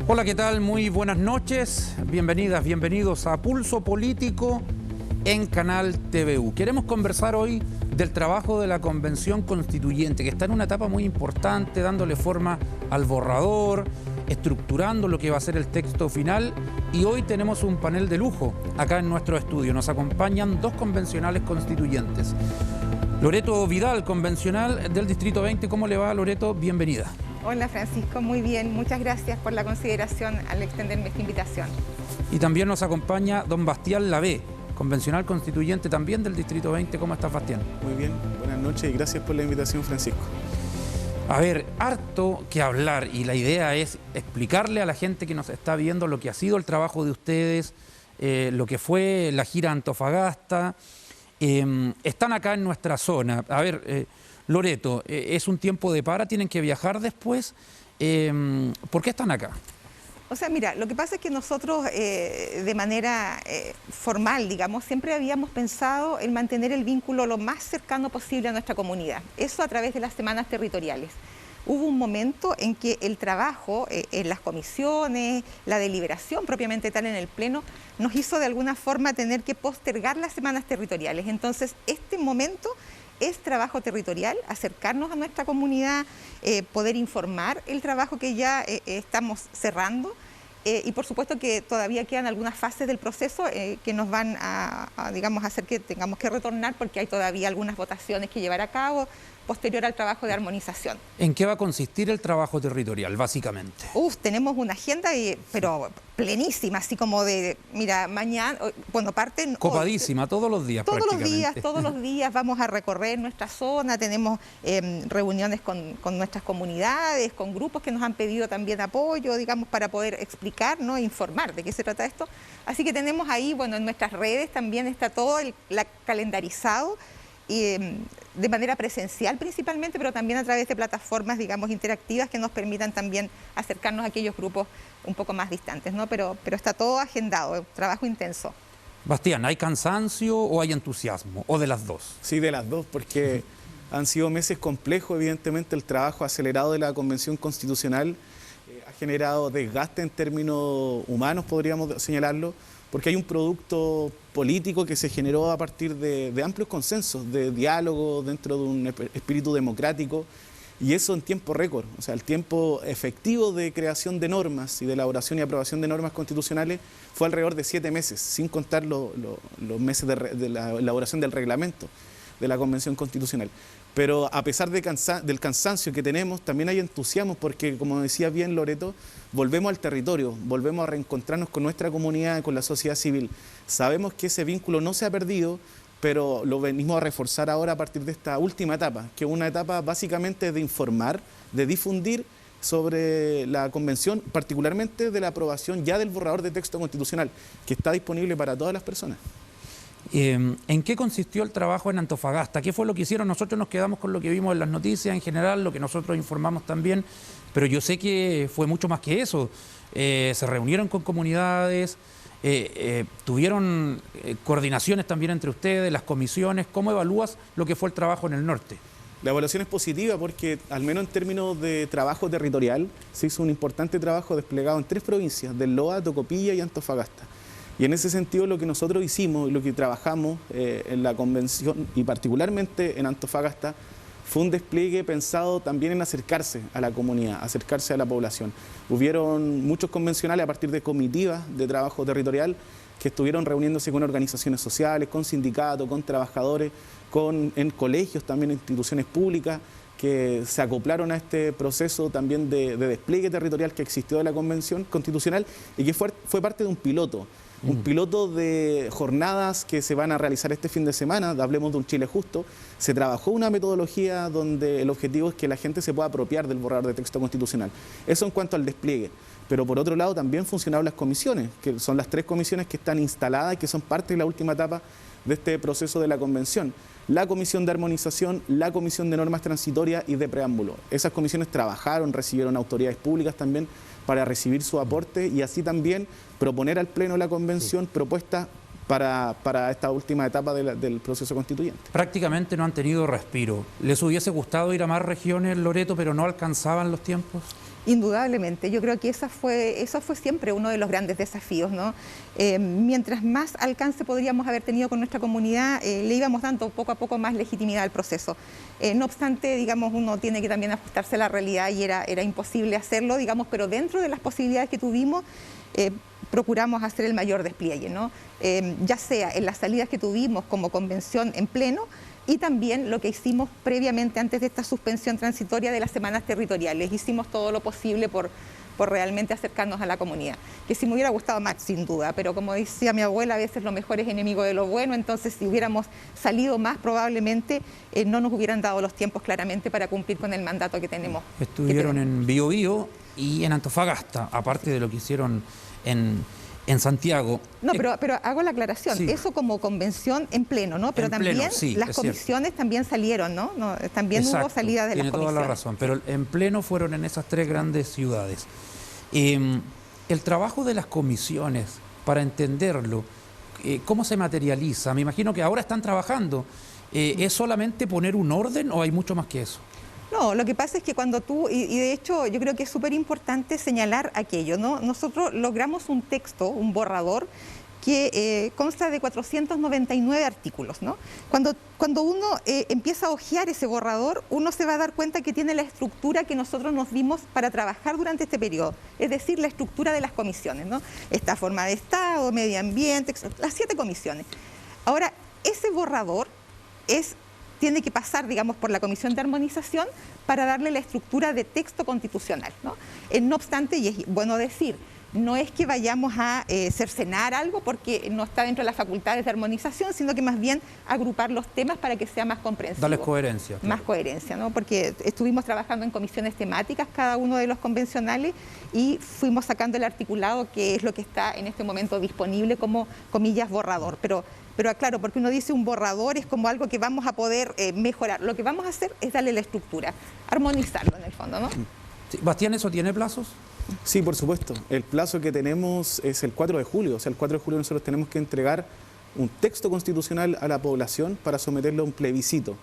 Hola, ¿qué tal? Muy buenas noches. Bienvenidas, bienvenidos a Pulso Político en Canal TVU. Queremos conversar hoy del trabajo de la Convención Constituyente, que está en una etapa muy importante, dándole forma al borrador, estructurando lo que va a ser el texto final. Y hoy tenemos un panel de lujo acá en nuestro estudio. Nos acompañan dos convencionales constituyentes. Loreto Vidal, convencional del Distrito 20. ¿Cómo le va, Loreto? Bienvenida. Hola Francisco, muy bien. Muchas gracias por la consideración al extenderme esta invitación. Y también nos acompaña don Bastián Lavé, convencional constituyente también del Distrito 20. ¿Cómo estás, Bastián? Muy bien, buenas noches y gracias por la invitación, Francisco. A ver, harto que hablar y la idea es explicarle a la gente que nos está viendo lo que ha sido el trabajo de ustedes, lo que fue la gira Antofagasta. Están acá en nuestra zona. A ver, Loreto, ¿es un tiempo de para? ¿Tienen que viajar después? ¿Por qué están acá? O sea, mira, lo que pasa es que nosotros de manera formal, digamos, siempre habíamos pensado en mantener el vínculo lo más cercano posible a nuestra comunidad. Eso a través de las semanas territoriales. Hubo un momento en que el trabajo en las comisiones, la deliberación propiamente tal en el Pleno, nos hizo de alguna forma tener que postergar las semanas territoriales. Entonces, este momento es trabajo territorial, acercarnos a nuestra comunidad, poder informar el trabajo que ya estamos cerrando y por supuesto que todavía quedan algunas fases del proceso que nos van digamos, hacer que tengamos que retornar porque hay todavía algunas votaciones que llevar a cabo posterior al trabajo de armonización. ¿En qué va a consistir el trabajo territorial, básicamente? Tenemos una agenda, pero plenísima, así como de, mira, mañana, bueno, parten... Copadísima, todos los días prácticamente. Todos los días vamos a recorrer nuestra zona, tenemos reuniones con nuestras comunidades, con grupos que nos han pedido también apoyo, digamos, para poder explicar, ¿no? E informar de qué se trata esto. Así que tenemos ahí, bueno, en nuestras redes también está todo calendarizado, y de manera presencial principalmente, pero también a través de plataformas, digamos, interactivas que nos permitan también acercarnos a aquellos grupos un poco más distantes, ¿no? Pero está todo agendado, trabajo intenso. Bastián, ¿hay cansancio o hay entusiasmo? ¿O de las dos? Sí, de las dos, porque han sido meses complejos, evidentemente el trabajo acelerado de la Convención Constitucional ha generado desgaste en términos humanos, podríamos señalarlo, porque hay un producto político que se generó a partir de amplios consensos, de diálogo dentro de un espíritu democrático, y eso en tiempo récord. O sea, el tiempo efectivo de creación de normas y de elaboración y aprobación de normas constitucionales fue alrededor de 7 meses, sin contar los meses de la elaboración del reglamento de la Convención Constitucional. Pero a pesar del cansancio que tenemos, también hay entusiasmo porque, como decía bien Loreto, volvemos al territorio, volvemos a reencontrarnos con nuestra comunidad, con la sociedad civil. Sabemos que ese vínculo no se ha perdido, pero lo venimos a reforzar ahora a partir de esta última etapa, que es una etapa básicamente de informar, de difundir sobre la Convención, particularmente de la aprobación ya del borrador de texto constitucional, que está disponible para todas las personas. ¿En qué consistió el trabajo en Antofagasta? ¿Qué fue lo que hicieron? Nosotros nos quedamos con lo que vimos en las noticias en general, lo que nosotros informamos también, pero yo sé que fue mucho más que eso. Se reunieron con comunidades, tuvieron coordinaciones también entre ustedes, las comisiones. ¿Cómo evalúas lo que fue el trabajo en el norte? La evaluación es positiva porque, al menos en términos de trabajo territorial, se hizo un importante trabajo desplegado en 3 provincias, del Loa, Tocopilla y Antofagasta. Y en ese sentido lo que nosotros hicimos y lo que trabajamos en la convención y particularmente en Antofagasta fue un despliegue pensado también en acercarse a la comunidad, acercarse a la población. Hubieron muchos convencionales a partir de comitivas de trabajo territorial que estuvieron reuniéndose con organizaciones sociales, con sindicatos, con trabajadores, en colegios, también en instituciones públicas que se acoplaron a este proceso también de despliegue territorial que existió de la Convención Constitucional y que fue parte de un piloto. Un piloto de jornadas que se van a realizar este fin de semana, hablemos de un Chile justo. Se trabajó una metodología donde el objetivo es que la gente se pueda apropiar del borrador de texto constitucional. Eso en cuanto al despliegue. Pero por otro lado también funcionaron las comisiones, que son las 3 comisiones que están instaladas y que son parte de la última etapa de este proceso de la Convención. La Comisión de Armonización, la Comisión de Normas Transitorias y de Preámbulo. Esas comisiones trabajaron, recibieron autoridades públicas también para recibir su aporte y así también proponer al Pleno de la Convención propuestas para esta última etapa del proceso constituyente. Prácticamente no han tenido respiro. ¿Les hubiese gustado ir a más regiones, Loreto, pero no alcanzaban los tiempos? Indudablemente, yo creo que eso fue siempre uno de los grandes desafíos, ¿no? Mientras más alcance podríamos haber tenido con nuestra comunidad, le íbamos dando poco a poco más legitimidad al proceso. No obstante, digamos, uno tiene que también ajustarse a la realidad y era imposible hacerlo, digamos, pero dentro de las posibilidades que tuvimos, procuramos hacer el mayor despliegue, ¿no? Ya sea en las salidas que tuvimos como convención en pleno, y también lo que hicimos previamente antes de esta suspensión transitoria de las semanas territoriales. Hicimos todo lo posible por realmente acercarnos a la comunidad, que sí me hubiera gustado más, sin duda, pero como decía mi abuela, a veces lo mejor es enemigo de lo bueno, entonces si hubiéramos salido más, probablemente no nos hubieran dado los tiempos claramente para cumplir con el mandato que tenemos. Estuvieron en Biobío y en Antofagasta, aparte de lo que hicieron en Santiago. No, pero hago la aclaración, sí. Eso como convención en pleno, ¿no? Pero también pleno, sí, las comisiones también salieron, ¿no? También exacto, hubo salidas de las comisiones. Tiene toda la razón, pero en pleno fueron en esas 3 grandes ciudades. El trabajo de las comisiones, para entenderlo, ¿cómo se materializa? Me imagino que ahora están trabajando. ¿Es solamente poner un orden o hay mucho más que eso? No, lo que pasa es que cuando tú, y de hecho yo creo que es súper importante señalar aquello, ¿no? Nosotros logramos un texto, un borrador, que consta de 499 artículos, ¿no? Cuando uno empieza a hojear ese borrador, uno se va a dar cuenta que tiene la estructura que nosotros nos dimos para trabajar durante este periodo, es decir, la estructura de las comisiones, ¿no? Esta forma de Estado, medio ambiente, las 7 comisiones. Ahora, ese borrador tiene que pasar, digamos, por la Comisión de Armonización para darle la estructura de texto constitucional, ¿no? No obstante, y es bueno decir, no es que vayamos a cercenar algo porque no está dentro de las facultades de armonización, sino que más bien agrupar los temas para que sea más comprensivo. Darles coherencia. Claro. Más coherencia, ¿no? Porque estuvimos trabajando en comisiones temáticas, cada uno de los convencionales, y fuimos sacando el articulado, que es lo que está en este momento disponible como, comillas, borrador. Pero claro, porque uno dice un borrador es como algo que vamos a poder mejorar. Lo que vamos a hacer es darle la estructura, armonizarlo en el fondo, ¿no? Sí. Bastián, ¿eso tiene plazos? Sí, por supuesto. El plazo que tenemos es el 4 de julio. O sea, el 4 de julio nosotros tenemos que entregar un texto constitucional a la población para someterlo a un plebiscito.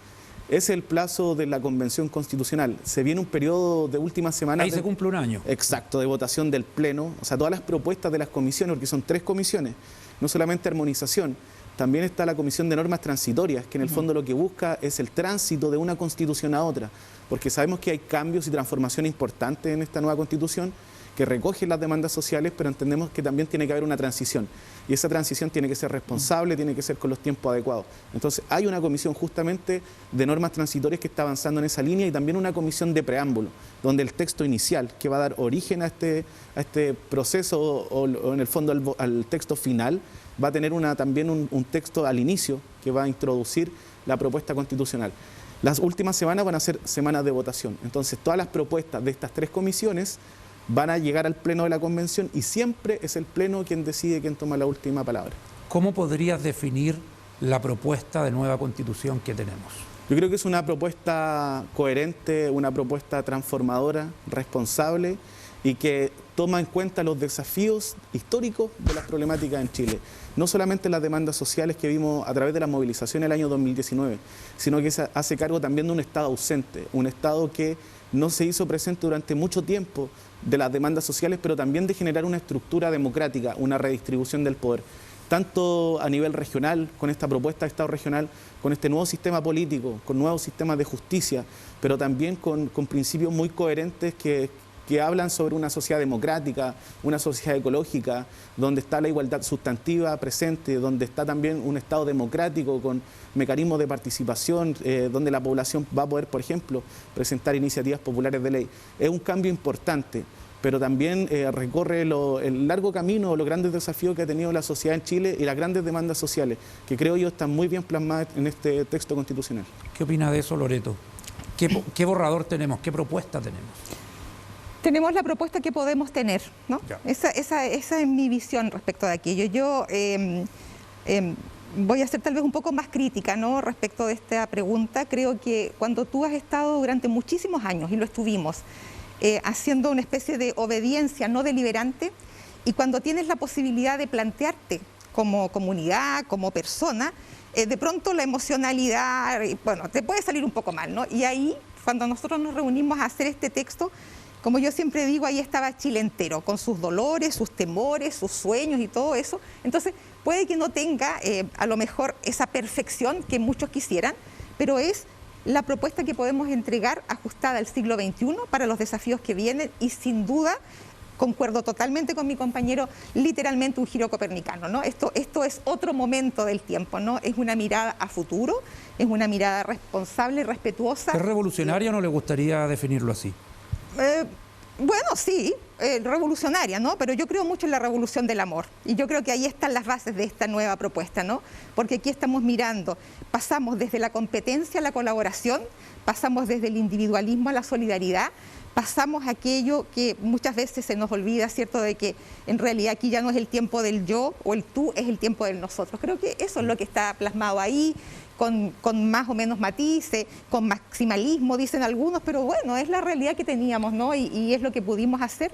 Es el plazo de la Convención Constitucional. Se viene un periodo de últimas semanas. Ahí se cumple un año. Exacto, de votación del Pleno. O sea, todas las propuestas de las comisiones, porque son 3 comisiones, no solamente armonización. También está la Comisión de Normas Transitorias, que en el fondo lo que busca es el tránsito de una constitución a otra, porque sabemos que hay cambios y transformaciones importantes en esta nueva constitución que recogen las demandas sociales, pero entendemos que también tiene que haber una transición. Y esa transición tiene que ser responsable, tiene que ser con los tiempos adecuados. Entonces hay una comisión justamente de normas transitorias que está avanzando en esa línea y también una comisión de preámbulo, donde el texto inicial que va a dar origen a este proceso o en el fondo al texto final, va a tener también un texto al inicio que va a introducir la propuesta constitucional. Las últimas semanas van a ser semanas de votación. Entonces todas las propuestas de estas 3 comisiones van a llegar al Pleno de la Convención y siempre es el Pleno quien decide quién toma la última palabra. ¿Cómo podrías definir la propuesta de nueva Constitución que tenemos? Yo creo que es una propuesta coherente, una propuesta transformadora, responsable y que toma en cuenta los desafíos históricos de las problemáticas en Chile. No solamente las demandas sociales que vimos a través de la movilización el año 2019, sino que se hace cargo también de un Estado ausente, un Estado que no se hizo presente durante mucho tiempo de las demandas sociales, pero también de generar una estructura democrática, una redistribución del poder, tanto a nivel regional, con esta propuesta de Estado regional, con este nuevo sistema político, con nuevos sistemas de justicia, pero también con principios muy coherentes que hablan sobre una sociedad democrática, una sociedad ecológica, donde está la igualdad sustantiva presente, donde está también un Estado democrático con mecanismos de participación, donde la población va a poder, por ejemplo, presentar iniciativas populares de ley. Es un cambio importante, pero también recorre el largo camino, los grandes desafíos que ha tenido la sociedad en Chile y las grandes demandas sociales, que creo yo están muy bien plasmadas en este texto constitucional. ¿Qué opina de eso, Loreto? ¿Qué borrador tenemos? ¿Qué propuesta tenemos? Tenemos la propuesta que podemos tener, ¿no? Esa es mi visión respecto de aquello. Yo voy a ser tal vez un poco más crítica, ¿no?, respecto de esta pregunta. Creo que cuando tú has estado durante muchísimos años, y lo estuvimos, haciendo una especie de obediencia no deliberante, y cuando tienes la posibilidad de plantearte como comunidad, como persona, de pronto la emocionalidad, bueno, te puede salir un poco mal, ¿no? Y ahí, cuando nosotros nos reunimos a hacer este texto, como yo siempre digo, ahí estaba Chile entero, con sus dolores, sus temores, sus sueños y todo eso. Entonces, puede que no tenga a lo mejor esa perfección que muchos quisieran, pero es la propuesta que podemos entregar ajustada al siglo XXI para los desafíos que vienen y sin duda, concuerdo totalmente con mi compañero, literalmente un giro copernicano, ¿no? Esto es otro momento del tiempo, ¿no? Es una mirada a futuro, es una mirada responsable, respetuosa. ¿Es revolucionaria o no le gustaría definirlo así? Bueno, sí, revolucionaria, ¿no? Pero yo creo mucho en la revolución del amor. Y yo creo que ahí están las bases de esta nueva propuesta, ¿no? Porque aquí estamos mirando, pasamos desde la competencia a la colaboración, pasamos desde el individualismo a la solidaridad, pasamos aquello que muchas veces se nos olvida, ¿cierto?, de que en realidad aquí ya no es el tiempo del yo o el tú, es el tiempo del nosotros. Creo que eso es lo que está plasmado ahí, con más o menos matices, con maximalismo, dicen algunos, pero bueno, es la realidad que teníamos, ¿no? Y es lo que pudimos hacer,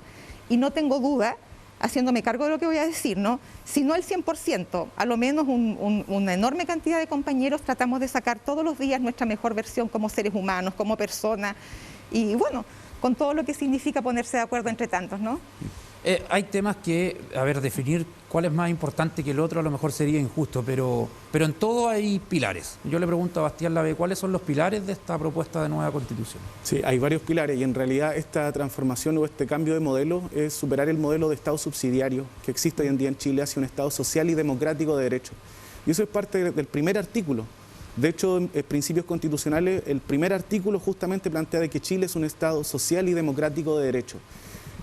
y no tengo duda, haciéndome cargo de lo que voy a decir, ¿no? Si no el 100%, a lo menos una enorme cantidad de compañeros tratamos de sacar todos los días nuestra mejor versión como seres humanos, como personas, y bueno, con todo lo que significa ponerse de acuerdo entre tantos, ¿no? Hay temas que, a ver, definir cuál es más importante que el otro a lo mejor sería injusto, pero en todo hay pilares. Yo le pregunto a Bastián Lavé, ¿cuáles son los pilares de esta propuesta de nueva Constitución? Sí, hay varios pilares y en realidad esta transformación o este cambio de modelo es superar el modelo de Estado subsidiario que existe hoy en día en Chile hacia un Estado social y democrático de derecho. Y eso es parte del primer artículo. De hecho, en principios constitucionales, el primer artículo justamente plantea de que Chile es un Estado social y democrático de derecho.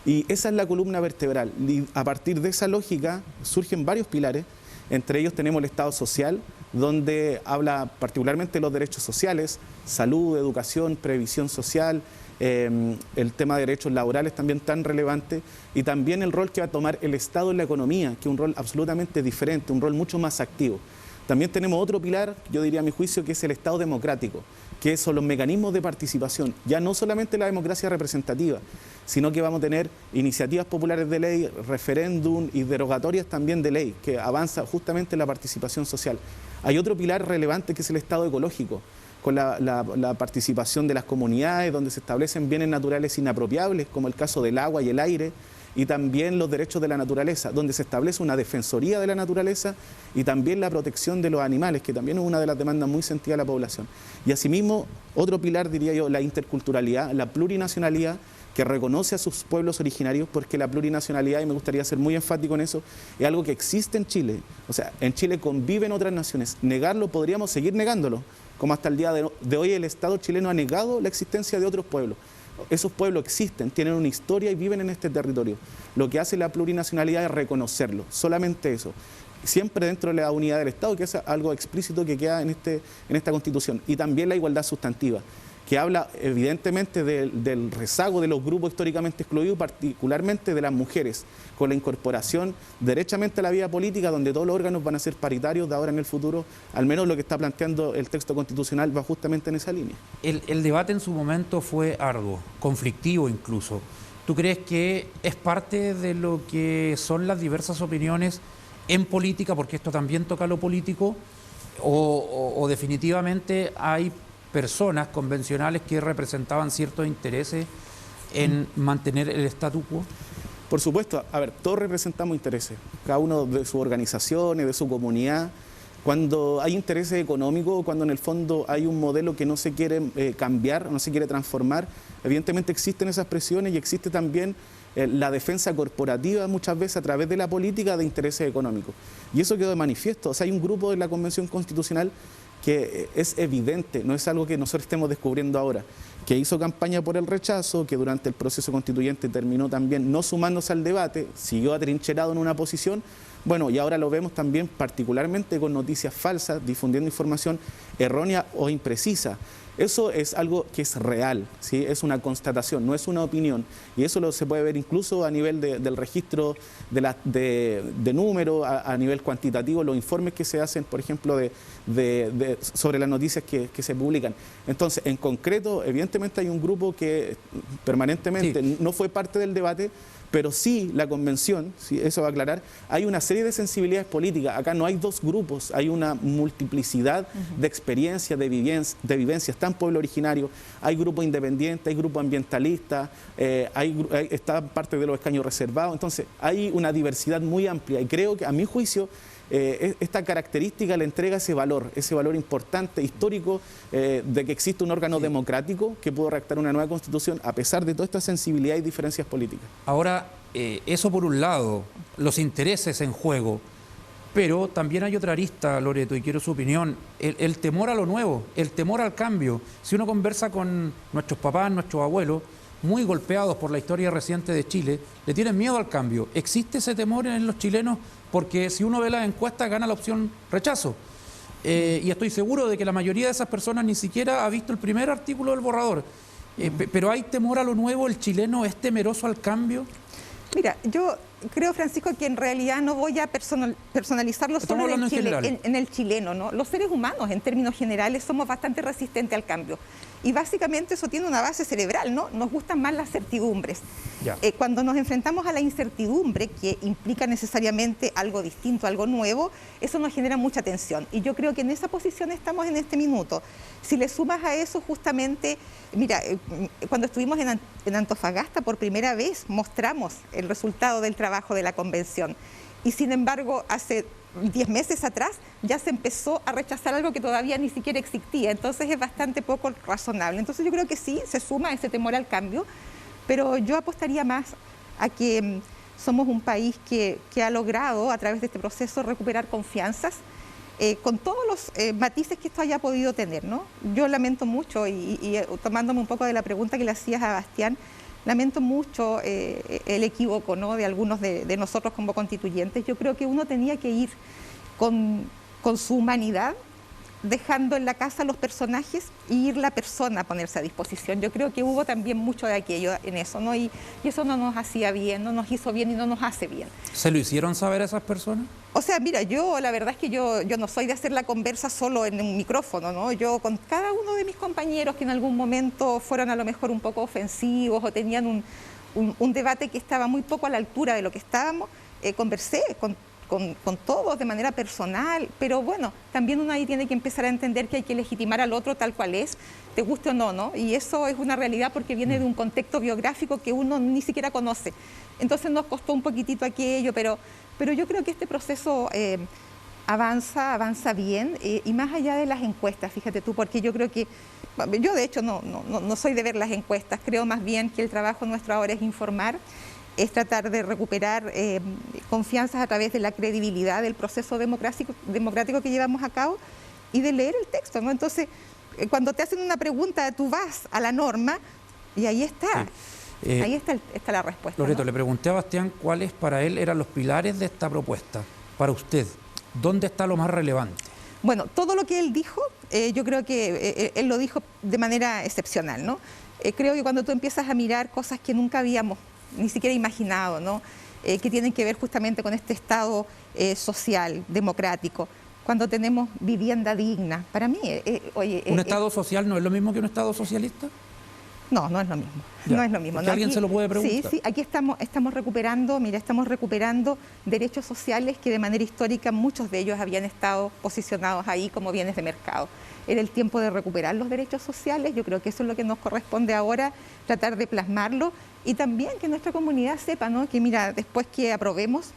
Y esa es la columna vertebral. Y a partir de esa lógica surgen varios pilares. Entre ellos tenemos el Estado social, donde habla particularmente de los derechos sociales, salud, educación, previsión social, el tema de derechos laborales también tan relevante, y también el rol que va a tomar el Estado en la economía, que es un rol absolutamente diferente, un rol mucho más activo. También tenemos otro pilar, yo diría a mi juicio, que es el Estado democrático, que son los mecanismos de participación, ya no solamente la democracia representativa, sino que vamos a tener iniciativas populares de ley, referéndum y derogatorias también de ley, que avanza justamente en la participación social. Hay otro pilar relevante que es el Estado ecológico, con la participación de las comunidades, donde se establecen bienes naturales inapropiables, como el caso del agua y el aire, y también los derechos de la naturaleza, donde se establece una defensoría de la naturaleza y también la protección de los animales, que también es una de las demandas muy sentidas de la población. Y asimismo, otro pilar, diría yo, la interculturalidad, la plurinacionalidad, que reconoce a sus pueblos originarios, porque la plurinacionalidad, y me gustaría ser muy enfático en eso, es algo que existe en Chile. O sea, en Chile conviven otras naciones. Negarlo, podríamos seguir negándolo, como hasta el día de hoy el Estado chileno ha negado la existencia de otros pueblos. Esos pueblos existen, tienen una historia y viven en este territorio. Lo que hace la plurinacionalidad es reconocerlo, solamente eso. Siempre dentro de la unidad del Estado, que es algo explícito que queda en esta Constitución. Y también la igualdad sustantiva, que habla evidentemente del rezago de los grupos históricamente excluidos, particularmente de las mujeres, con la incorporación derechamente a la vida política, donde todos los órganos van a ser paritarios de ahora en el futuro. Al menos lo que está planteando el texto constitucional va justamente en esa línea. El debate en su momento fue arduo, conflictivo incluso. ¿Tú crees que es parte de lo que son las diversas opiniones en política, porque esto también toca lo político, o definitivamente hay personas convencionales que representaban ciertos intereses en mantener el statu quo? Por supuesto, a ver, todos representamos intereses, cada uno de sus organizaciones, de su comunidad. Cuando hay intereses económicos, cuando en el fondo hay un modelo que no se quiere cambiar, no se quiere transformar, evidentemente existen esas presiones y existe también la defensa corporativa muchas veces a través de la política de intereses económicos. Y eso quedó de manifiesto. O sea, hay un grupo de la Convención Constitucional que es evidente, no es algo que nosotros estemos descubriendo ahora, que hizo campaña por el rechazo, que durante el proceso constituyente terminó también no sumándose al debate, siguió atrincherado en una posición. Bueno, y ahora lo vemos también particularmente con noticias falsas, difundiendo información errónea o imprecisa. Eso es algo que es real, ¿sí? Es una constatación, no es una opinión. Y eso se puede ver incluso a nivel del registro de números, a nivel cuantitativo, los informes que se hacen, por ejemplo, sobre las noticias que se publican. Entonces, en concreto, evidentemente hay un grupo que permanentemente no fue parte del debate, Pero sí, la convención, sí, eso va a aclarar, hay una serie de sensibilidades políticas. Acá no hay dos grupos, hay una multiplicidad de experiencias, de vivencias. Está en pueblo originario, hay grupo independiente, hay grupo ambientalista, está parte de los escaños reservados. Entonces, hay una diversidad muy amplia y creo que, a mi juicio, esta característica le entrega ese valor importante, histórico, de que existe un órgano democrático que pudo redactar una nueva constitución a pesar de toda esta sensibilidad y diferencias políticas. Ahora, eso por un lado, los intereses en juego, pero también hay otra arista, Loreto, y quiero su opinión, el temor a lo nuevo, el temor al cambio. Si uno conversa con nuestros papás, nuestros abuelos, muy golpeados por la historia reciente de Chile, le tienen miedo al cambio. ¿Existe ese temor en los chilenos? Porque si uno ve las encuestas, gana la opción rechazo. Y estoy seguro de que la mayoría de esas personas ni siquiera ha visto el primer artículo del borrador. Pero ¿hay temor a lo nuevo? ¿El chileno es temeroso al cambio? Mira, yo creo, Francisco, que en realidad no voy a personalizarlo solo en el chileno, ¿no? Los seres humanos, en términos generales, somos bastante resistentes al cambio. Y básicamente eso tiene una base cerebral, ¿no? Nos gustan más las certidumbres. Cuando nos enfrentamos a la incertidumbre, que implica necesariamente algo distinto, algo nuevo, eso nos genera mucha tensión. Y yo creo que en esa posición estamos en este minuto. Si le sumas a eso justamente, mira, cuando estuvimos en Antofagasta por primera vez mostramos el resultado del trabajo de la convención. Y sin embargo, hace 10 meses atrás ya se empezó a rechazar algo que todavía ni siquiera existía. Entonces es bastante poco razonable. Entonces yo creo que sí, se suma ese temor al cambio, pero yo apostaría más a que somos un país que ha logrado a través de este proceso recuperar confianzas, con todos los matices que esto haya podido tener, ¿no? Yo lamento mucho, y tomándome un poco de la pregunta que le hacías a Bastián, lamento mucho el equívoco, ¿no?, de algunos de nosotros como constituyentes. Yo creo que uno tenía que ir con su humanidad, dejando en la casa los personajes y ir la persona a ponerse a disposición. Yo creo que hubo también mucho de aquello en eso, ¿no? Y eso no nos hacía bien, no nos hizo bien y no nos hace bien. ¿Se lo hicieron saber a esas personas? O sea, mira, la verdad es que yo no soy de hacer la conversa solo en un micrófono, ¿no? Yo con cada uno de mis compañeros que en algún momento fueron a lo mejor un poco ofensivos o tenían un debate que estaba muy poco a la altura de lo que estábamos, conversé con todos de manera personal, pero bueno, también uno ahí tiene que empezar a entender que hay que legitimar al otro tal cual es, te guste o no, ¿no? Y eso es una realidad porque viene de un contexto biográfico que uno ni siquiera conoce. Entonces nos costó un poquitito aquello, pero yo creo que este proceso avanza bien, y más allá de las encuestas, fíjate tú, porque yo creo que, yo de hecho no soy de ver las encuestas, creo más bien que el trabajo nuestro ahora es informar, es tratar de recuperar confianzas a través de la credibilidad del proceso democrático que llevamos a cabo y de leer el texto, ¿no? Entonces, cuando te hacen una pregunta, tú vas a la norma y ahí está. Sí. Ahí está la respuesta. Loreto, ¿no? Le pregunté a Bastián cuáles para él eran los pilares de esta propuesta. Para usted, ¿dónde está lo más relevante? Bueno, todo lo que él dijo, yo creo que él lo dijo de manera excepcional, ¿no? Creo que cuando tú empiezas a mirar cosas que nunca habíamos ni siquiera imaginado, ¿no? Que tienen que ver justamente con este Estado social, democrático, cuando tenemos vivienda digna. Para mí, oye... ¿Un Estado social no es lo mismo que un Estado socialista? No, no es lo mismo. Ya, no es lo mismo. ¿no? ¿Alguien se lo puede preguntar? Sí, aquí estamos recuperando derechos sociales que de manera histórica muchos de ellos habían estado posicionados ahí como bienes de mercado. Era el tiempo de recuperar los derechos sociales, yo creo que eso es lo que nos corresponde ahora, tratar de plasmarlo, y también que nuestra comunidad sepa, ¿no?, que mira, después que aprobemos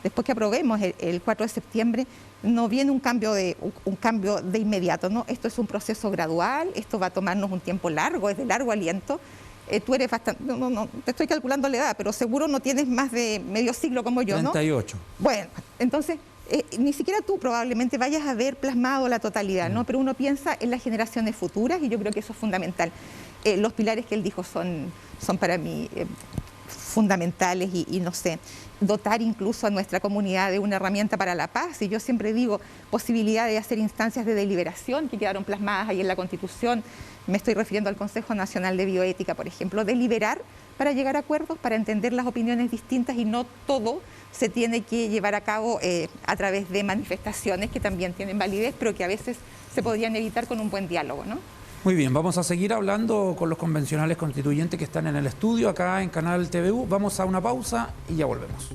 el 4 de septiembre, no viene un cambio de inmediato, ¿no? Esto es un proceso gradual, esto va a tomarnos un tiempo largo, es de largo aliento. Tú eres bastante, no, te estoy calculando la edad, pero seguro no tienes más de medio siglo como yo, 38. ¿no? Bueno, entonces, ni siquiera tú probablemente vayas a ver plasmado la totalidad, ¿no? Pero uno piensa en las generaciones futuras y yo creo que eso es fundamental. Los pilares que él dijo son para mí fundamentales y no sé, dotar incluso a nuestra comunidad de una herramienta para la paz. Y yo siempre digo, posibilidad de hacer instancias de deliberación que quedaron plasmadas ahí en la Constitución. Me estoy refiriendo al Consejo Nacional de Bioética, por ejemplo, deliberar para llegar a acuerdos, para entender las opiniones distintas, y no todo se tiene que llevar a cabo a través de manifestaciones que también tienen validez, pero que a veces se podrían evitar con un buen diálogo, ¿no? Muy bien, vamos a seguir hablando con los convencionales constituyentes que están en el estudio acá en Canal TVU. Vamos a una pausa y ya volvemos.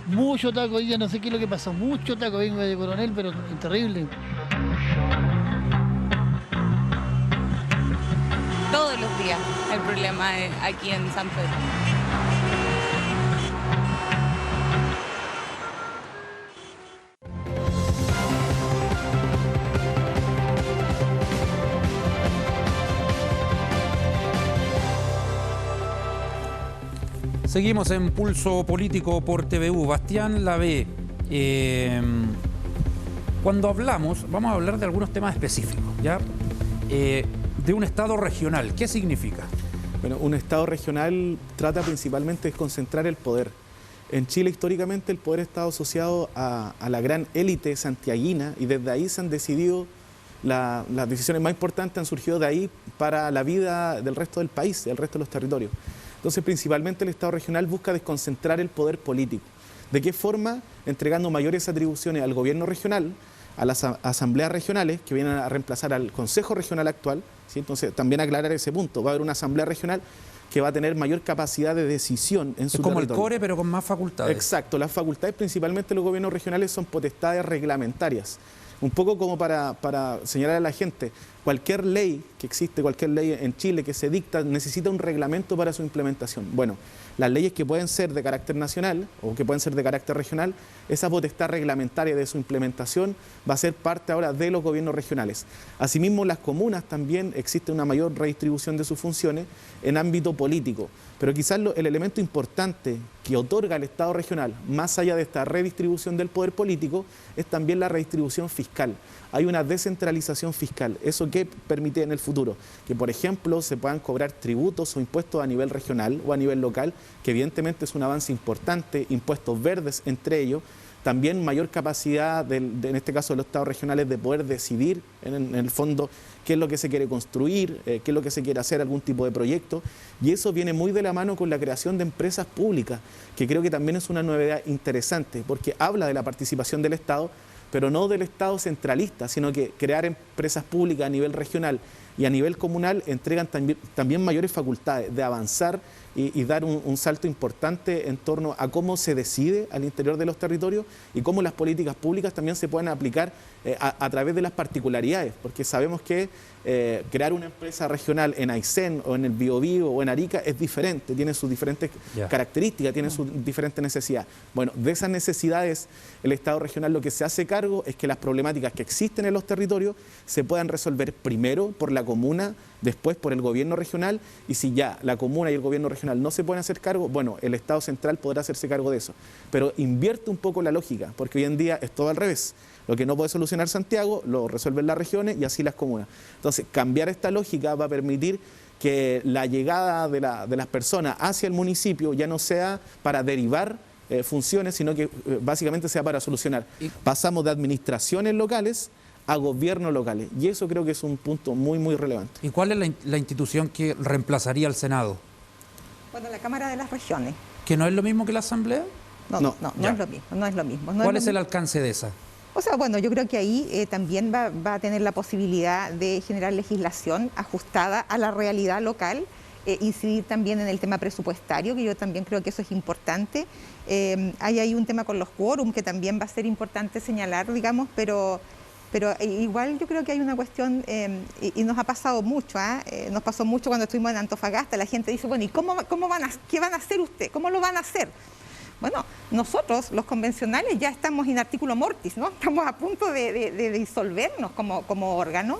Mucho taco hoy día, no sé qué es lo que pasó, mucho taco, vengo de Coronel, pero terrible. Todos los días el problema es aquí en San Pedro. Seguimos en Pulso Político por TVU. Bastián Lavé, cuando hablamos, vamos a hablar de algunos temas específicos, ¿ya? De un Estado regional, ¿qué significa? Bueno, un Estado regional trata principalmente de concentrar el poder. En Chile, históricamente, el poder ha estado asociado a la gran élite santiaguina y desde ahí se han decidido, las decisiones más importantes han surgido de ahí para la vida del resto del país, del resto de los territorios. Entonces, principalmente el Estado regional busca desconcentrar el poder político. ¿De qué forma? Entregando mayores atribuciones al gobierno regional, a las asambleas regionales, que vienen a reemplazar al Consejo Regional actual, ¿sí? Entonces, también aclarar ese punto. Va a haber una asamblea regional que va a tener mayor capacidad de decisión en su territorio. Es como el CORE, pero con más facultades. Exacto. Las facultades, principalmente los gobiernos regionales, son potestades reglamentarias. Un poco como para señalar a la gente, cualquier ley que existe, cualquier ley en Chile que se dicta, necesita un reglamento para su implementación. Bueno, las leyes que pueden ser de carácter nacional o que pueden ser de carácter regional, esa potestad reglamentaria de su implementación va a ser parte ahora de los gobiernos regionales. Asimismo, las comunas también existe una mayor redistribución de sus funciones en ámbito político. Pero quizás el elemento importante que otorga el Estado regional, más allá de esta redistribución del poder político, es también la redistribución fiscal. Hay una descentralización fiscal. ¿Eso qué permite en el futuro? Que, por ejemplo, se puedan cobrar tributos o impuestos a nivel regional o a nivel local, que evidentemente es un avance importante, impuestos verdes entre ellos. También mayor capacidad, en este caso de los estados regionales, de poder decidir en el fondo qué es lo que se quiere construir, qué es lo que se quiere hacer, algún tipo de proyecto. Y eso viene muy de la mano con la creación de empresas públicas, que creo que también es una novedad interesante, porque habla de la participación del Estado, pero no del Estado centralista, sino que crear empresas públicas a nivel regional y a nivel comunal entregan también mayores facultades de avanzar y dar un salto importante en torno a cómo se decide al interior de los territorios y cómo las políticas públicas también se pueden aplicar a través de las particularidades, porque sabemos que crear una empresa regional en Aysén o en el Biobío o en Arica es diferente, tiene sus diferentes características, tiene sus diferentes necesidades. Bueno, de esas necesidades el Estado regional lo que se hace cargo es que las problemáticas que existen en los territorios se puedan resolver primero por la comuna, después por el gobierno regional, y si ya la comuna y el gobierno regional no se pueden hacer cargo, bueno, el Estado central podrá hacerse cargo de eso. Pero invierte un poco la lógica, porque hoy en día es todo al revés. Lo que no puede solucionar Santiago, lo resuelven las regiones y así las comunas. Entonces, cambiar esta lógica va a permitir que la llegada de las personas hacia el municipio ya no sea para derivar funciones, sino que básicamente sea para solucionar. Pasamos de administraciones locales a gobiernos locales, y eso creo que es un punto muy, muy relevante. ¿Y cuál es la institución que reemplazaría al Senado? Bueno, la Cámara de las Regiones. ¿Que no es lo mismo que la Asamblea? No es lo mismo, no es lo mismo. ¿Cuál es el alcance de esa? O sea, bueno, yo creo que ahí también va a tener la posibilidad de generar legislación ajustada a la realidad local, incidir también en el tema presupuestario, que yo también creo que eso es importante. Hay ahí un tema con los quórum que también va a ser importante señalar, digamos, pero igual yo creo que hay una cuestión, y nos ha pasado mucho, nos pasó mucho cuando estuvimos en Antofagasta. La gente dice, bueno, ¿y qué van a hacer ustedes? ¿Cómo lo van a hacer? Bueno, nosotros, los convencionales, ya estamos en artículo mortis, ¿no? Estamos a punto de disolvernos como órgano,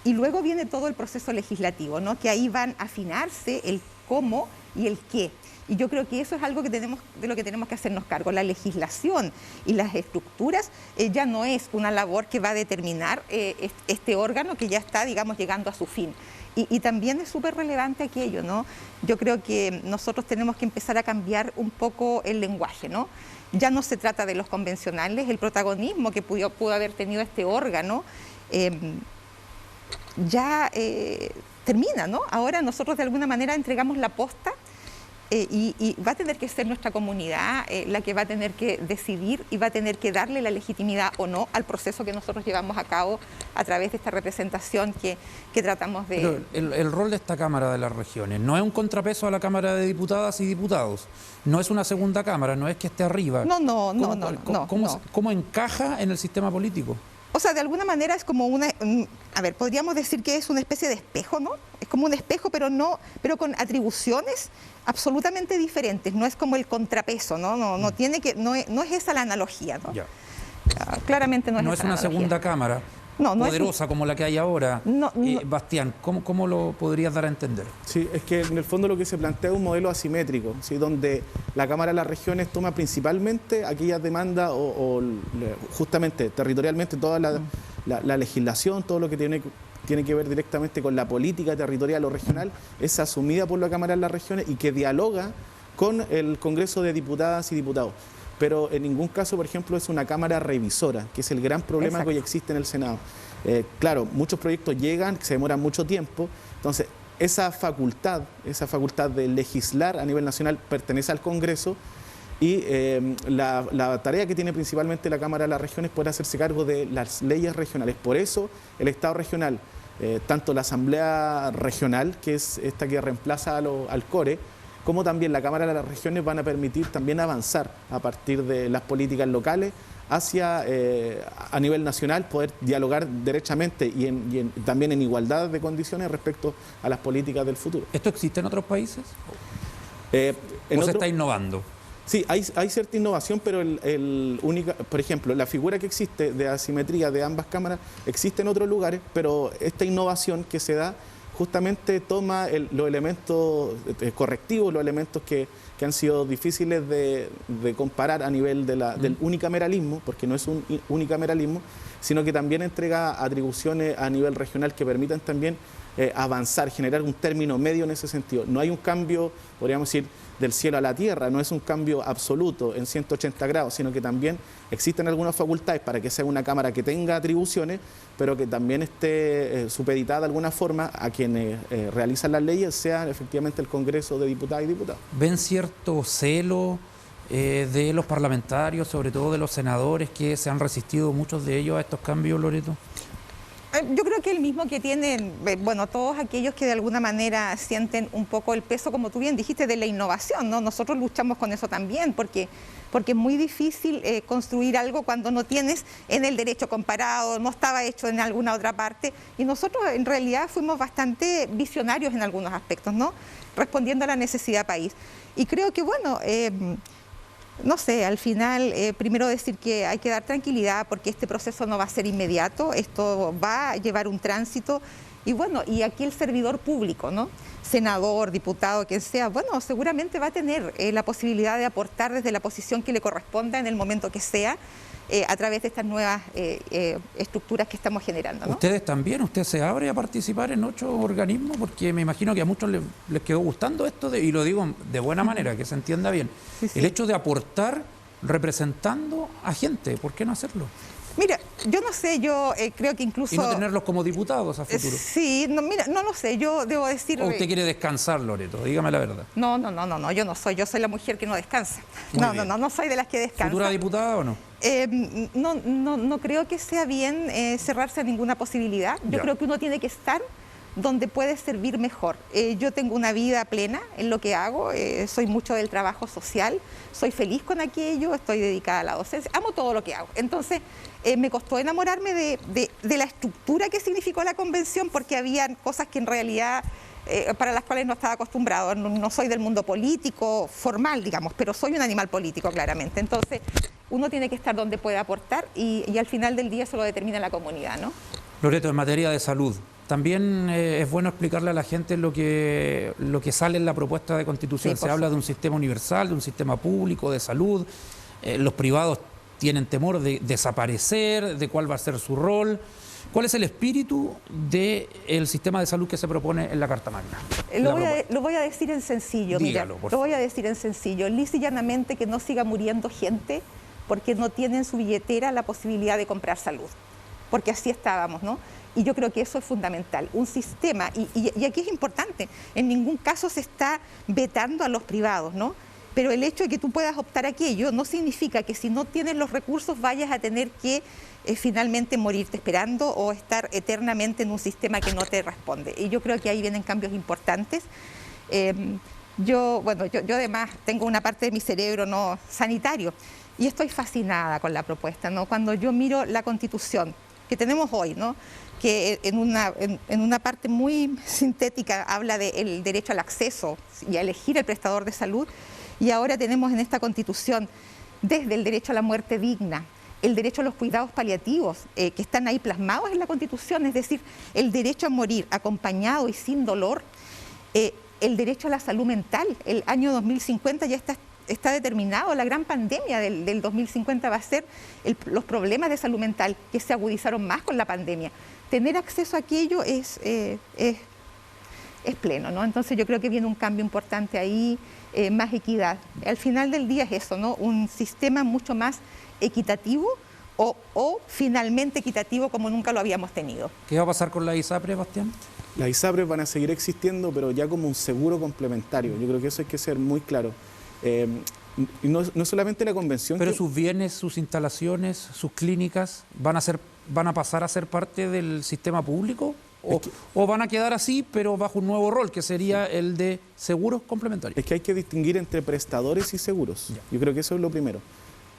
y luego viene todo el proceso legislativo, ¿no? Que ahí van a afinarse el cómo y el qué. Y yo creo que eso es algo de lo que tenemos que hacernos cargo. La legislación y las estructuras ya no es una labor que va a determinar este órgano que ya está, digamos, llegando a su fin. Y también es súper relevante aquello, ¿no? Yo creo que nosotros tenemos que empezar a cambiar un poco el lenguaje, ¿no? Ya no se trata de los convencionales, el protagonismo que pudo haber tenido este órgano ya termina, ¿no? Ahora nosotros de alguna manera entregamos la posta y va a tener que ser nuestra comunidad la que va a tener que decidir y va a tener que darle la legitimidad o no al proceso que nosotros llevamos a cabo a través de esta representación que tratamos de... Pero el rol de esta Cámara de las Regiones no es un contrapeso a la Cámara de Diputadas y Diputados, no es una segunda Cámara, no es que esté arriba. No. ¿Cómo encaja en el sistema político? O sea, de alguna manera es como podríamos decir que es una especie de espejo, ¿no? Es como un espejo, pero con atribuciones absolutamente diferentes. No es como el contrapeso, ¿no? No es esa la analogía, ¿no? Ya. Claramente no es esa una analogía. segunda Cámara poderosa como la que hay ahora. Bastián, ¿cómo lo podrías dar a entender? Sí, es que en el fondo lo que se plantea es un modelo asimétrico, ¿sí? Donde la Cámara de las Regiones toma principalmente aquellas demandas o justamente territorialmente toda la legislación, todo lo que tiene que ver directamente con la política territorial o regional, es asumida por la Cámara de las Regiones y que dialoga con el Congreso de Diputadas y Diputados. Pero en ningún caso, por ejemplo, es una Cámara revisora, que es el gran problema que hoy existe en el Senado. Claro, muchos proyectos llegan, se demoran mucho tiempo, entonces esa facultad de legislar a nivel nacional pertenece al Congreso y la tarea que tiene principalmente la Cámara de las Regiones es poder hacerse cargo de las leyes regionales. Por eso el Estado regional, tanto la Asamblea Regional, que es esta que reemplaza al CORE, como también la Cámara de las Regiones van a permitir también avanzar a partir de las políticas locales hacia, a nivel nacional, poder dialogar derechamente y también en igualdad de condiciones respecto a las políticas del futuro. ¿Esto existe en otros países? ¿O se está innovando? Sí, hay cierta innovación, pero por ejemplo, la figura que existe de asimetría de ambas cámaras existe en otros lugares, pero esta innovación que se da justamente toma los elementos correctivos, los elementos que han sido difíciles de comparar a nivel del unicameralismo, porque no es un unicameralismo, sino que también entrega atribuciones a nivel regional que permitan también avanzar, generar un término medio en ese sentido. No hay un cambio, podríamos decir, del cielo a la tierra, no es un cambio absoluto en 180 grados, sino que también existen algunas facultades para que sea una Cámara que tenga atribuciones, pero que también esté supeditada de alguna forma a quienes realizan las leyes, sea efectivamente el Congreso de Diputadas y Diputados. ¿Ven cierto celo de los parlamentarios, sobre todo de los senadores, que se han resistido muchos de ellos a estos cambios, Loreto? Yo creo que el mismo que tienen, todos aquellos que de alguna manera sienten un poco el peso, como tú bien dijiste, de la innovación, ¿no? Nosotros luchamos con eso también, porque es muy difícil construir algo cuando no tienes en el derecho comparado, no estaba hecho en alguna otra parte, y nosotros en realidad fuimos bastante visionarios en algunos aspectos, ¿no? Respondiendo a la necesidad país. Y creo que, no sé, al final, primero decir que hay que dar tranquilidad porque este proceso no va a ser inmediato, esto va a llevar un tránsito y aquí el servidor público, ¿no? Senador, diputado, quien sea, seguramente va a tener la posibilidad de aportar desde la posición que le corresponda en el momento que sea, a través de estas nuevas estructuras que estamos generando, ¿no? ¿Ustedes también? ¿Usted se abre a participar en 8 organismos? Porque me imagino que a muchos les quedó gustando esto, y lo digo de buena manera, que se entienda bien. Sí. El hecho de aportar representando a gente, ¿por qué no hacerlo? Mira, yo no sé, yo creo que incluso... ¿Y no tenerlos como diputados a futuro? Sí, no lo sé, yo debo decir... ¿O usted quiere descansar, Loreto? Dígame la verdad. No, yo soy la mujer que no descansa. No soy de las que descansa. ¿Futura diputada o no? No creo que sea bien cerrarse a ninguna posibilidad. Yo creo que uno tiene que estar donde puede servir mejor. Yo tengo una vida plena en lo que hago, soy mucho del trabajo social, soy feliz con aquello, estoy dedicada a la docencia, amo todo lo que hago. Entonces, me costó enamorarme de la estructura que significó la convención, porque había cosas que en realidad para las cuales no estaba acostumbrado. No soy del mundo político formal, digamos, pero soy un animal político, claramente. Entonces, uno tiene que estar donde puede aportar y al final del día eso lo determina la comunidad, ¿no? Loreto, en materia de salud, También es bueno explicarle a la gente lo que sale en la propuesta de Constitución. Sí, se habla de un sistema universal, de un sistema público de salud. Los privados tienen temor de desaparecer, de cuál va a ser su rol. ¿Cuál es el espíritu del sistema de salud que se propone en la Carta Magna? Lo voy a decir en sencillo. Dígalo, mira, por lo voy a favor. decir en sencillo. Lisa y llanamente que no siga muriendo gente porque no tiene en su billetera la posibilidad de comprar salud. Porque así estábamos, ¿no? Y yo creo que eso es fundamental. Un sistema, y aquí es importante, en ningún caso se está vetando a los privados, ¿no? Pero el hecho de que tú puedas optar aquello no significa que si no tienes los recursos vayas a tener que finalmente morirte esperando o estar eternamente en un sistema que no te responde. Y yo creo que ahí vienen cambios importantes. Yo además tengo una parte de mi cerebro no sanitario y estoy fascinada con la propuesta, ¿no? Cuando yo miro la Constitución que tenemos hoy, ¿no? Que en una parte muy sintética habla del derecho al acceso y a elegir el prestador de salud, y ahora tenemos en esta Constitución desde el derecho a la muerte digna, el derecho a los cuidados paliativos, que están ahí plasmados en la Constitución, es decir, el derecho a morir acompañado y sin dolor, el derecho a la salud mental. El año 2050 ya está determinado, la gran pandemia del 2050 va a ser los problemas de salud mental que se agudizaron más con la pandemia. Tener acceso a aquello es pleno, ¿no? Entonces yo creo que viene un cambio importante ahí, más equidad. Al final del día es eso, ¿no? Un sistema mucho más equitativo o finalmente equitativo como nunca lo habíamos tenido. ¿Qué va a pasar con la ISAPRES, Bastián? Las ISAPRES van a seguir existiendo, pero ya como un seguro complementario. Yo creo que eso hay que ser muy claro. Y no solamente la convención... Pero sus bienes, sus instalaciones, sus clínicas, ¿van a pasar a ser parte del sistema público? ¿O van a quedar así, pero bajo un nuevo rol, que sería el de seguros complementarios? Es que hay que distinguir entre prestadores y seguros. Yo creo que eso es lo primero.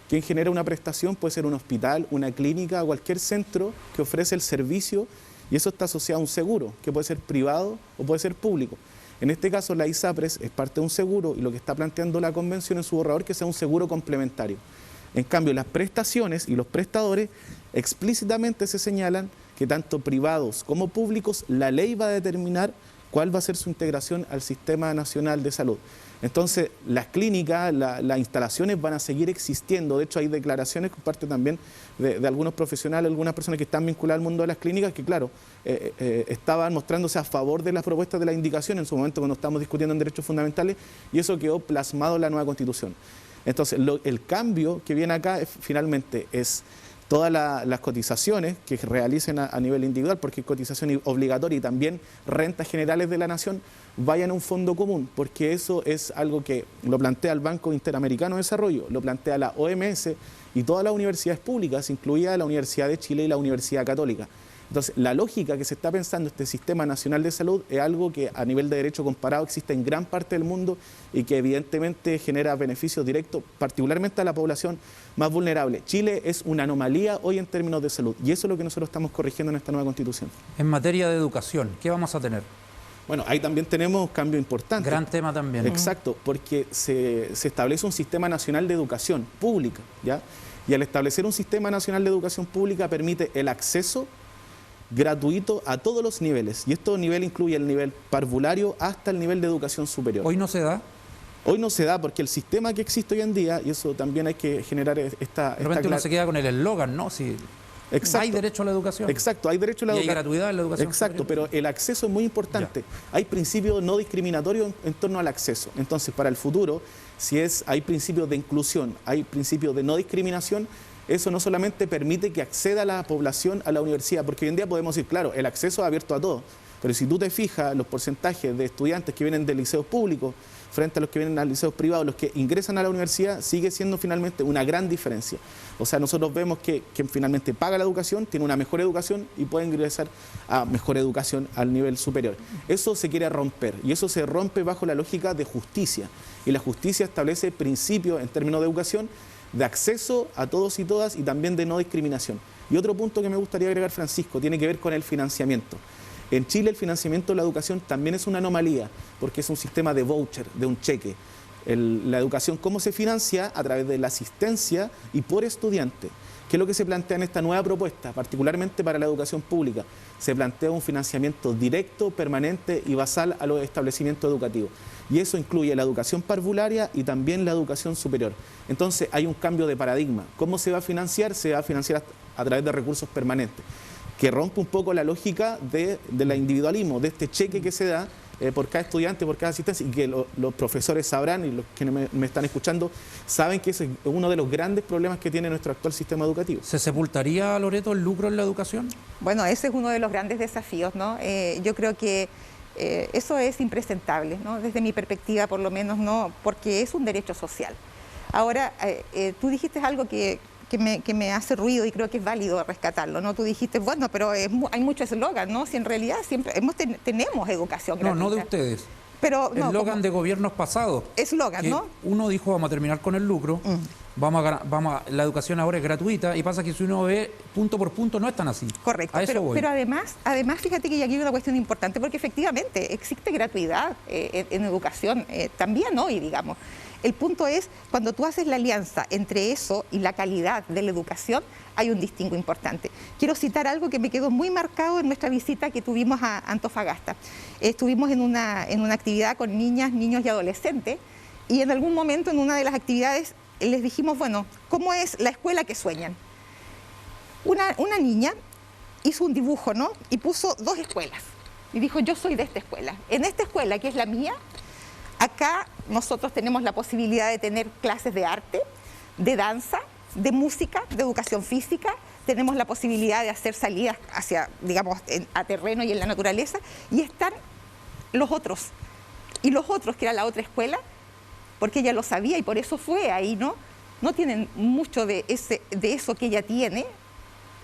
Quien genera una prestación puede ser un hospital, una clínica, cualquier centro que ofrece el servicio, y eso está asociado a un seguro, que puede ser privado o puede ser público. En este caso, la ISAPRES es parte de un seguro y lo que está planteando la Convención en su borrador es que sea un seguro complementario. En cambio, las prestaciones y los prestadores explícitamente se señalan que tanto privados como públicos, la ley va a determinar cuál va a ser su integración al Sistema Nacional de Salud. Entonces, las clínicas, las instalaciones van a seguir existiendo. De hecho, hay declaraciones por parte también de algunos profesionales, algunas personas que están vinculadas al mundo de las clínicas, que claro, estaban mostrándose a favor de las propuestas de la indicación en su momento cuando estamos discutiendo en derechos fundamentales, y eso quedó plasmado en la nueva Constitución. Entonces, el cambio que viene acá finalmente es todas las cotizaciones que realicen a nivel individual, porque cotización obligatoria y también rentas generales de la nación, vayan a un fondo común, porque eso es algo que lo plantea el Banco Interamericano de Desarrollo, lo plantea la OMS y todas las universidades públicas, incluida la Universidad de Chile y la Universidad Católica. Entonces, la lógica que se está pensando este Sistema Nacional de Salud es algo que a nivel de derecho comparado existe en gran parte del mundo y que evidentemente genera beneficios directos, particularmente a la población más vulnerable. Chile es una anomalía hoy en términos de salud y eso es lo que nosotros estamos corrigiendo en esta nueva Constitución. En materia de educación, ¿qué vamos a tener? Bueno, ahí también tenemos cambios importantes. Gran tema también. Exacto, porque se establece un Sistema Nacional de Educación Pública, ¿ya? Y al establecer un Sistema Nacional de Educación Pública permite el acceso gratuito a todos los niveles, y este nivel incluye el nivel parvulario hasta el nivel de educación superior. ¿Hoy no se da? Hoy no se da porque el sistema que existe hoy en día, y eso también hay que generar esta... De repente uno se queda con el eslogan, ¿no? Si exacto, hay derecho a la educación. Exacto, hay derecho a la educación. Y hay gratuidad en la educación. Exacto, superior. pero el acceso es muy importante. Hay principios no discriminatorios en torno al acceso. Entonces, para el futuro, hay principios de inclusión, hay principios de no discriminación, eso no solamente permite que acceda la población a la universidad, porque hoy en día podemos decir, claro, el acceso es abierto a todos, pero si tú te fijas, los porcentajes de estudiantes que vienen de liceos públicos frente a los que vienen a liceos privados, los que ingresan a la universidad, sigue siendo finalmente una gran diferencia. O sea, nosotros vemos que finalmente paga la educación, tiene una mejor educación y puede ingresar a mejor educación al nivel superior. Eso se quiere romper y eso se rompe bajo la lógica de justicia. Y la justicia establece principios en términos de educación, de acceso a todos y todas y también de no discriminación. Y otro punto que me gustaría agregar, Francisco, tiene que ver con el financiamiento. En Chile el financiamiento de la educación también es una anomalía, porque es un sistema de voucher, de un cheque. La educación, ¿cómo se financia? A través de la asistencia y por estudiante. ¿Qué es lo que se plantea en esta nueva propuesta, particularmente para la educación pública? Se plantea un financiamiento directo, permanente y basal a los establecimientos educativos. Y eso incluye la educación parvularia y también la educación superior. Entonces hay un cambio de paradigma. ¿Cómo se va a financiar? Se va a financiar a través de recursos permanentes, que rompe un poco la lógica del individualismo, de este cheque que se da por cada estudiante, por cada asistencia, y que los profesores sabrán, y los que me están escuchando, saben que ese es uno de los grandes problemas que tiene nuestro actual sistema educativo. ¿Se sepultaría, Loreto, el lucro en la educación? Bueno, ese es uno de los grandes desafíos, ¿no? Yo creo que eso es impresentable, ¿no? Desde mi perspectiva, por lo menos, no, porque es un derecho social. Ahora, tú dijiste algo que me hace ruido y creo que es válido rescatarlo, ¿no? Tú dijiste, bueno, pero hay mucho eslogan, ¿no? Si en realidad siempre tenemos educación gratuita. No de ustedes. Pero Eslogan de gobiernos pasados. Eslogan, ¿no? Uno dijo, vamos a terminar con el lucro, la educación ahora es gratuita, y pasa que si uno ve punto por punto no es tan así. Correcto, pero además, fíjate que aquí hay una cuestión importante, porque efectivamente existe gratuidad en educación, también hoy, digamos. El punto es, cuando tú haces la alianza entre eso y la calidad de la educación, hay un distingo importante. Quiero citar algo que me quedó muy marcado en nuestra visita que tuvimos a Antofagasta. Estuvimos en una actividad con niñas, niños y adolescentes, y en algún momento en una de las actividades les dijimos, bueno, ¿cómo es la escuela que sueñan? Una niña hizo un dibujo, ¿no? Y puso 2 escuelas. Y dijo, yo soy de esta escuela. En esta escuela, que es la mía, acá nosotros tenemos la posibilidad de tener clases de arte, de danza, de música, de educación física, tenemos la posibilidad de hacer salidas hacia, digamos, a terreno y en la naturaleza, y están los otros. Y los otros, que era la otra escuela, porque ella lo sabía y por eso fue ahí, ¿no? No tienen mucho de eso que ella tiene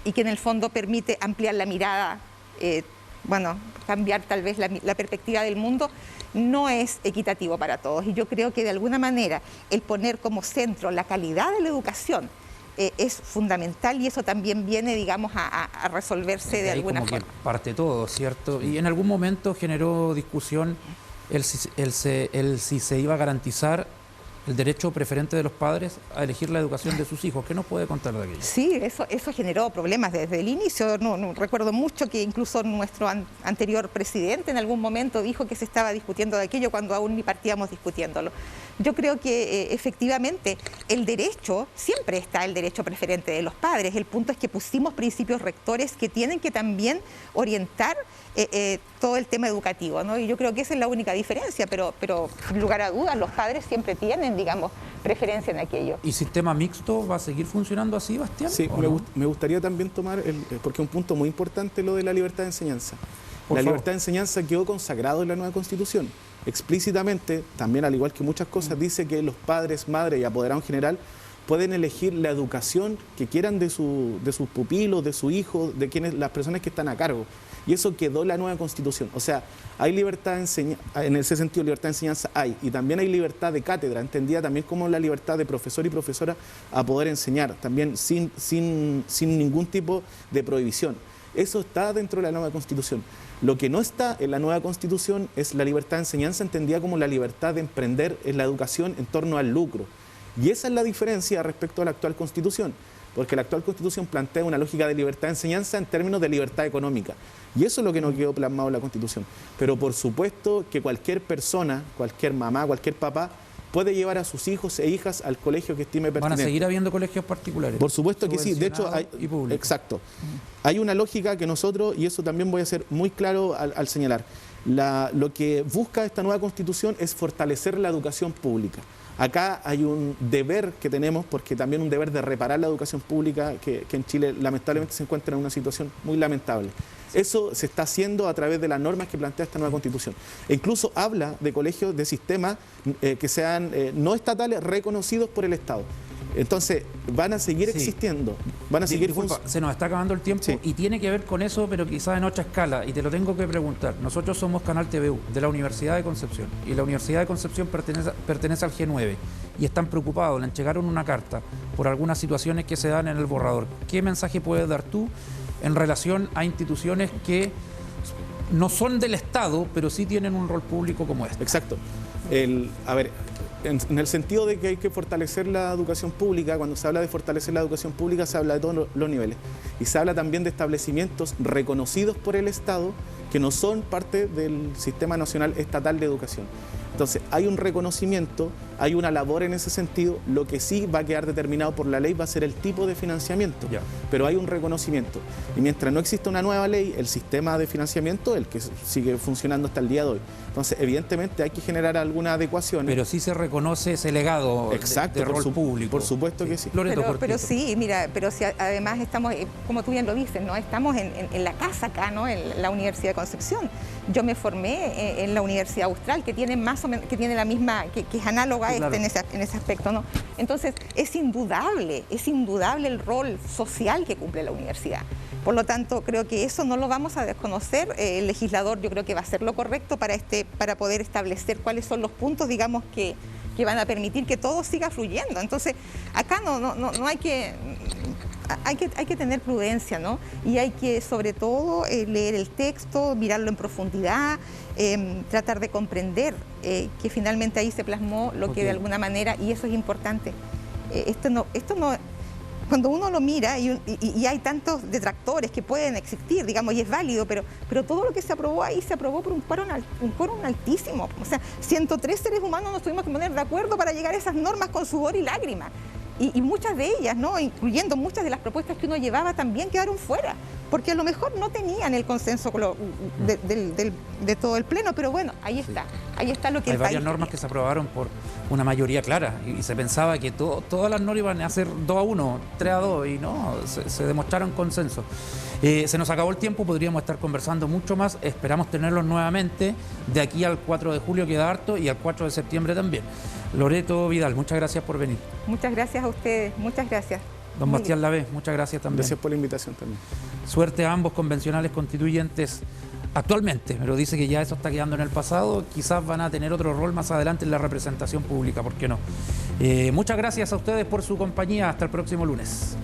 y que en el fondo permite ampliar la mirada, cambiar tal vez la perspectiva del mundo. No es equitativo para todos, y yo creo que de alguna manera el poner como centro la calidad de la educación es fundamental, y eso también viene, digamos, a resolverse de alguna forma. Que parte todo, ¿cierto? Y en algún momento generó discusión el si se iba a garantizar el derecho preferente de los padres a elegir la educación de sus hijos. ¿Qué nos puede contar de aquello? Sí, eso generó problemas desde el inicio. No recuerdo mucho que incluso nuestro anterior presidente en algún momento dijo que se estaba discutiendo de aquello cuando aún ni partíamos discutiéndolo. Yo creo que efectivamente el derecho, siempre está el derecho preferente de los padres. El punto es que pusimos principios rectores que tienen que también orientar todo el tema educativo, ¿no? Y yo creo que esa es la única diferencia, pero sin lugar a dudas los padres siempre tienen, digamos, preferencia en aquello. ¿Y sistema mixto va a seguir funcionando así, Bastián? Sí, me gustaría también tomar, porque es un punto muy importante, lo de la libertad de enseñanza. La libertad de enseñanza quedó consagrado en la nueva Constitución. Explícitamente, también al igual que muchas cosas, dice que los padres, madres y apoderados en general pueden elegir la educación que quieran de sus pupilos, de su hijo, de las personas que están a cargo. Y eso quedó en la nueva Constitución. O sea, hay libertad de enseñanza, en ese sentido libertad de enseñanza hay, y también hay libertad de cátedra, entendida también como la libertad de profesor y profesora a poder enseñar, también sin ningún tipo de prohibición. Eso está dentro de la nueva Constitución. Lo que no está en la nueva Constitución es la libertad de enseñanza, entendida como la libertad de emprender en la educación en torno al lucro. Y esa es la diferencia respecto a la actual Constitución, porque la actual Constitución plantea una lógica de libertad de enseñanza en términos de libertad económica. Y eso es lo que no quedó plasmado en la Constitución. Pero por supuesto que cualquier persona, cualquier mamá, cualquier papá, puede llevar a sus hijos e hijas al colegio que estime pertinente. ¿Van a seguir habiendo colegios particulares? Por supuesto que sí. De hecho, exacto. Hay una lógica que nosotros, y eso también voy a ser muy claro al señalar, lo que busca esta nueva Constitución es fortalecer la educación pública. Acá hay un deber que tenemos, porque también un deber de reparar la educación pública, que en Chile lamentablemente se encuentra en una situación muy lamentable. Eso se está haciendo a través de las normas que plantea esta nueva Constitución. E incluso habla de colegios de sistemas que sean no estatales reconocidos por el Estado. Entonces, van a seguir existiendo, van a seguir funcionando. Se nos está acabando el tiempo, y tiene que ver con eso, pero quizás en otra escala, y te lo tengo que preguntar. Nosotros somos Canal TVU, de la Universidad de Concepción, y la Universidad de Concepción pertenece al G9, y están preocupados, le entregaron una carta por algunas situaciones que se dan en el borrador. ¿Qué mensaje puedes dar tú en relación a instituciones que no son del Estado, pero sí tienen un rol público como este? Exacto. en el sentido de que hay que fortalecer la educación pública. Cuando se habla de fortalecer la educación pública se habla de todos los niveles y se habla también de establecimientos reconocidos por el Estado que no son parte del Sistema Nacional Estatal de Educación. Entonces, hay un reconocimiento, hay una labor en ese sentido. Lo que sí va a quedar determinado por la ley va a ser el tipo de financiamiento, pero hay un reconocimiento. Y mientras no exista una nueva ley, el sistema de financiamiento, el que sigue funcionando hasta el día de hoy. Entonces, evidentemente hay que generar alguna adecuación. Pero sí se reconoce ese legado de rol público. Por supuesto que sí. Pero sí, mira, pero si además estamos, como tú bien lo dices, ¿no? Estamos en la casa acá, ¿no? En la Universidad de Concepción. Yo me formé en la Universidad Austral, que tiene más o menos, que tiene la misma, que es análoga a en ese aspecto, ¿no? Entonces, es indudable el rol social que cumple la universidad. Por lo tanto, creo que eso no lo vamos a desconocer. El legislador, yo creo que va a hacer lo correcto para poder establecer cuáles son los puntos, digamos, que van a permitir que todo siga fluyendo. Entonces, acá no hay que... Hay que tener prudencia, ¿no? Y hay que, sobre todo, leer el texto, mirarlo en profundidad, tratar de comprender que finalmente ahí se plasmó lo que de alguna manera, y eso es importante. Esto no, cuando uno lo mira y hay tantos detractores que pueden existir, digamos, y es válido, pero todo lo que se aprobó ahí se aprobó por un quórum altísimo. O sea, 103 seres humanos nos tuvimos que poner de acuerdo para llegar a esas normas con sudor y lágrimas. Y muchas de ellas, ¿no? Incluyendo muchas de las propuestas que uno llevaba, también quedaron fuera, porque a lo mejor no tenían el consenso de todo el Pleno, pero bueno, ahí está lo que hay varias normas que se aprobaron por una mayoría clara y se pensaba que todas las normas iban a ser 2-1, 3-2 y no, se demostraron consenso. Se nos acabó el tiempo, podríamos estar conversando mucho más, esperamos tenerlos nuevamente de aquí al 4 de julio, queda harto, y al 4 de septiembre también. Loreto Vidal, muchas gracias por venir. Muchas gracias a ustedes, muchas gracias. Don Bastián Lavé, muchas gracias también. Gracias por la invitación también. Suerte a ambos convencionales constituyentes actualmente, pero dice que ya eso está quedando en el pasado, quizás van a tener otro rol más adelante en la representación pública, ¿por qué no? Muchas gracias a ustedes por su compañía, hasta el próximo lunes.